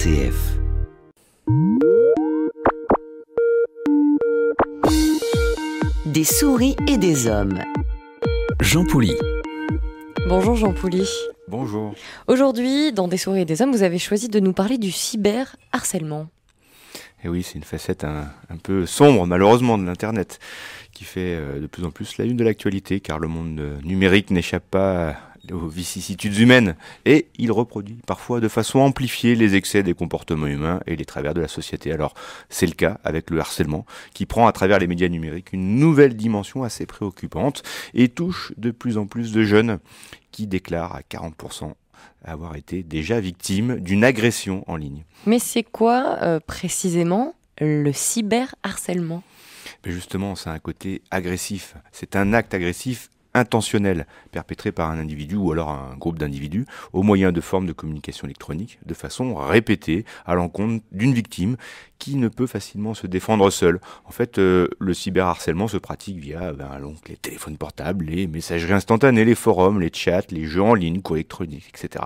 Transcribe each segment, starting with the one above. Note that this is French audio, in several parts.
RCF. Des souris et des hommes. Jean Pouly. Bonjour Jean Pouly. Bonjour. Aujourd'hui, dans Des souris et des hommes, vous avez choisi de nous parler du cyberharcèlement. Et oui, c'est une facette un peu sombre, malheureusement, de l'Internet, qui fait de plus en plus la une de l'actualité, car le monde numérique n'échappe pas aux vicissitudes humaines, et il reproduit parfois de façon amplifiée les excès des comportements humains et les travers de la société. Alors, c'est le cas avec le harcèlement, qui prend à travers les médias numériques une nouvelle dimension assez préoccupante, et touche de plus en plus de jeunes, qui déclarent à 40% avoir été déjà victimes d'une agression en ligne. Mais c'est quoi précisément le cyberharcèlement ? Mais justement, c'est un côté agressif. C'est un acte agressif intentionnel, perpétré par un individu ou alors un groupe d'individus au moyen de formes de communication électronique de façon répétée à l'encontre d'une victime qui ne peut facilement se défendre seule. En fait, le cyberharcèlement se pratique via les téléphones portables, les messageries instantanées, les forums, les chats, les jeux en ligne, cours électroniques, etc.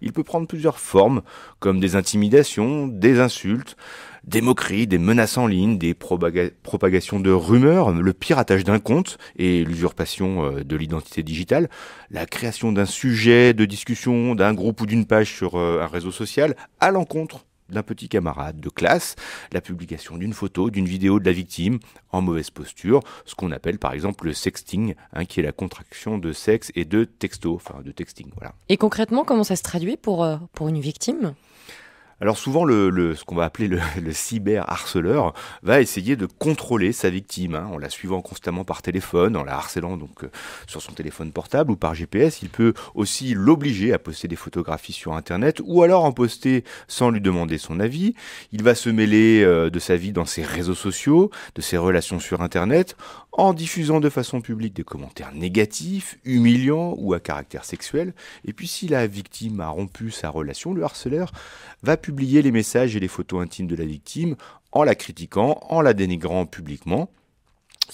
Il peut prendre plusieurs formes, comme des intimidations, des insultes, des moqueries, des menaces en ligne, des propagations de rumeurs, le piratage d'un compte et l'usurpation de l'identité digitale, la création d'un sujet de discussion, d'un groupe ou d'une page sur un réseau social à l'encontre d'un petit camarade de classe, la publication d'une photo, d'une vidéo de la victime en mauvaise posture, ce qu'on appelle par exemple le sexting, qui est la contraction de sexe et de texto, de texting, voilà. Et concrètement, comment ça se traduit pour une victime ? Alors souvent, ce qu'on va appeler le cyberharceleur va essayer de contrôler sa victime, en la suivant constamment par téléphone, en la harcelant donc sur son téléphone portable ou par GPS. Il peut aussi l'obliger à poster des photographies sur Internet ou alors en poster sans lui demander son avis. Il va se mêler de sa vie dans ses réseaux sociaux, de ses relations sur Internet, en diffusant de façon publique des commentaires négatifs, humiliants ou à caractère sexuel. Et puis si la victime a rompu sa relation, le harceleur va publier les messages et les photos intimes de la victime en la critiquant, en la dénigrant publiquement.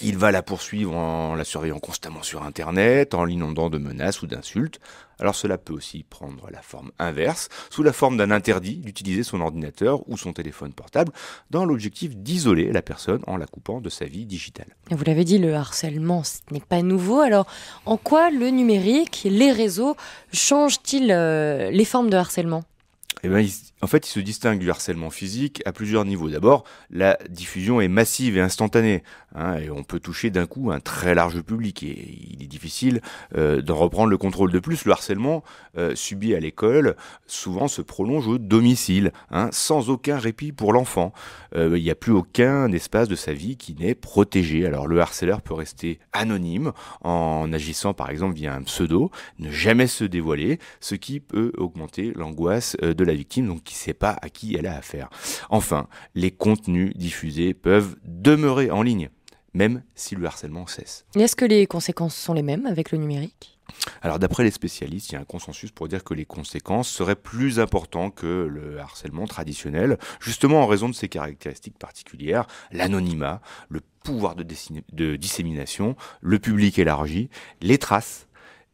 Il va la poursuivre en la surveillant constamment sur Internet, en l'inondant de menaces ou d'insultes. Alors cela peut aussi prendre la forme inverse, sous la forme d'un interdit d'utiliser son ordinateur ou son téléphone portable, dans l'objectif d'isoler la personne en la coupant de sa vie digitale. Et vous l'avez dit, le harcèlement, ce n'est pas nouveau. Alors, en quoi le numérique, les réseaux, changent-ils les formes de harcèlement ? Il se distingue du harcèlement physique à plusieurs niveaux. D'abord, la diffusion est massive et instantanée, et on peut toucher d'un coup un très large public, et il est difficile d'en reprendre le contrôle. De plus, le harcèlement subi à l'école souvent se prolonge au domicile, sans aucun répit pour l'enfant. Il n'y a plus aucun espace de sa vie qui n'est protégé. Alors le harceleur peut rester anonyme en agissant par exemple via un pseudo, ne jamais se dévoiler, ce qui peut augmenter l'angoisse de la victime, donc qui ne sait pas à qui elle a affaire. Enfin, les contenus diffusés peuvent demeurer en ligne, même si le harcèlement cesse. Et est-ce que les conséquences sont les mêmes avec le numérique ? Alors d'après les spécialistes, il y a un consensus pour dire que les conséquences seraient plus importantes que le harcèlement traditionnel, justement en raison de ses caractéristiques particulières, l'anonymat, le pouvoir de dissémination, le public élargi, les traces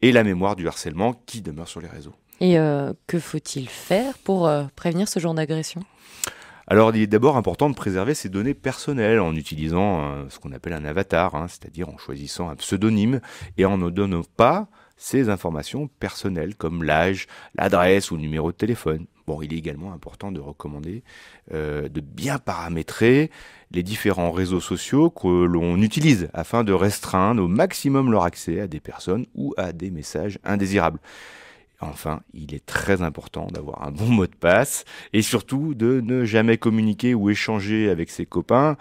et la mémoire du harcèlement qui demeure sur les réseaux. Et que faut-il faire pour prévenir ce genre d'agression ? Alors, il est d'abord important de préserver ses données personnelles en utilisant ce qu'on appelle un avatar, c'est-à-dire en choisissant un pseudonyme et en ne donnant pas ses informations personnelles comme l'âge, l'adresse ou le numéro de téléphone. Bon, il est également important de recommander de bien paramétrer les différents réseaux sociaux que l'on utilise afin de restreindre au maximum leur accès à des personnes ou à des messages indésirables. Enfin, il est très important d'avoir un bon mot de passe et surtout de ne jamais communiquer ou échanger avec ses copains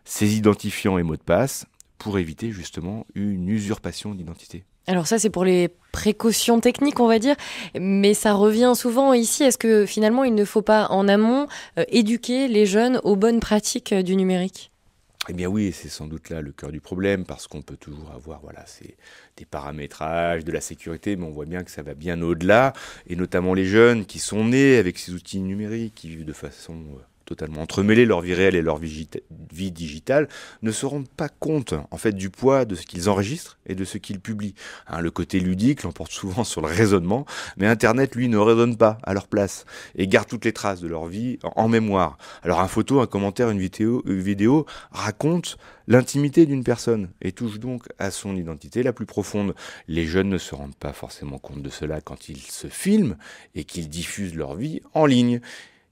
ses identifiants et mots de passe pour éviter justement une usurpation d'identité. Alors ça, c'est pour les précautions techniques, on va dire, mais ça revient souvent ici. Est-ce que finalement, il ne faut pas en amont éduquer les jeunes aux bonnes pratiques du numérique ? Eh bien oui, c'est sans doute là le cœur du problème, parce qu'on peut toujours avoir des paramétrages, de la sécurité, mais on voit bien que ça va bien au-delà, et notamment les jeunes qui sont nés avec ces outils numériques, qui vivent de façon totalement entremêler leur vie réelle et leur vie digitale, ne se rendent pas compte en fait du poids de ce qu'ils enregistrent et de ce qu'ils publient. Le côté ludique l'emporte souvent sur le raisonnement, mais Internet, lui, ne raisonne pas à leur place et garde toutes les traces de leur vie en mémoire. Alors une photo, un commentaire, une vidéo raconte l'intimité d'une personne et touche donc à son identité la plus profonde. Les jeunes ne se rendent pas forcément compte de cela quand ils se filment et qu'ils diffusent leur vie en ligne.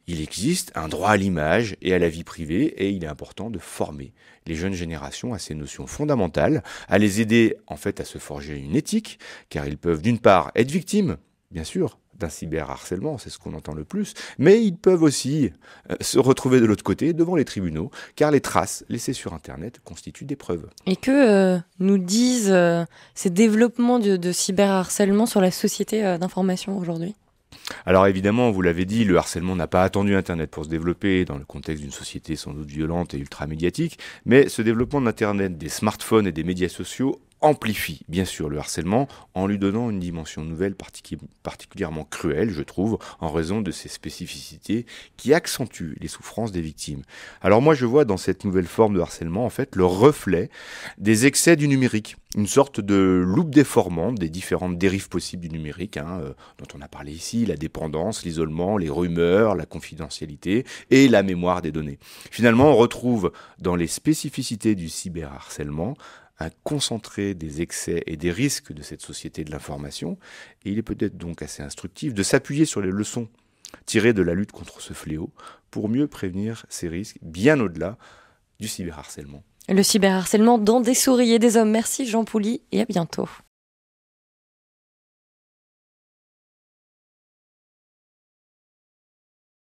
Il existe un droit à l'image et à la vie privée et il est important de former les jeunes générations à ces notions fondamentales, à les aider en fait à se forger une éthique, car ils peuvent d'une part être victimes, bien sûr, d'un cyberharcèlement, c'est ce qu'on entend le plus, mais ils peuvent aussi se retrouver de l'autre côté, devant les tribunaux, car les traces laissées sur Internet constituent des preuves. Et que nous disent ces développements de cyberharcèlement sur la société d'information aujourd'hui ? Alors évidemment, vous l'avez dit, le harcèlement n'a pas attendu Internet pour se développer dans le contexte d'une société sans doute violente et ultra-médiatique, mais ce développement d'Internet, des smartphones et des médias sociaux amplifie bien sûr le harcèlement en lui donnant une dimension nouvelle particulièrement cruelle, je trouve, en raison de ses spécificités qui accentuent les souffrances des victimes. Alors moi je vois dans cette nouvelle forme de harcèlement en fait le reflet des excès du numérique, une sorte de loupe déformante des différentes dérives possibles du numérique, dont on a parlé ici, la dépendance, l'isolement, les rumeurs, la confidentialité et la mémoire des données. Finalement on retrouve dans les spécificités du cyberharcèlement un concentré des excès et des risques de cette société de l'information, et il est peut-être donc assez instructif de s'appuyer sur les leçons tirées de la lutte contre ce fléau pour mieux prévenir ces risques bien au-delà du cyberharcèlement. Le cyberharcèlement dans Des souris et des hommes. Merci Jean Pouly et à bientôt.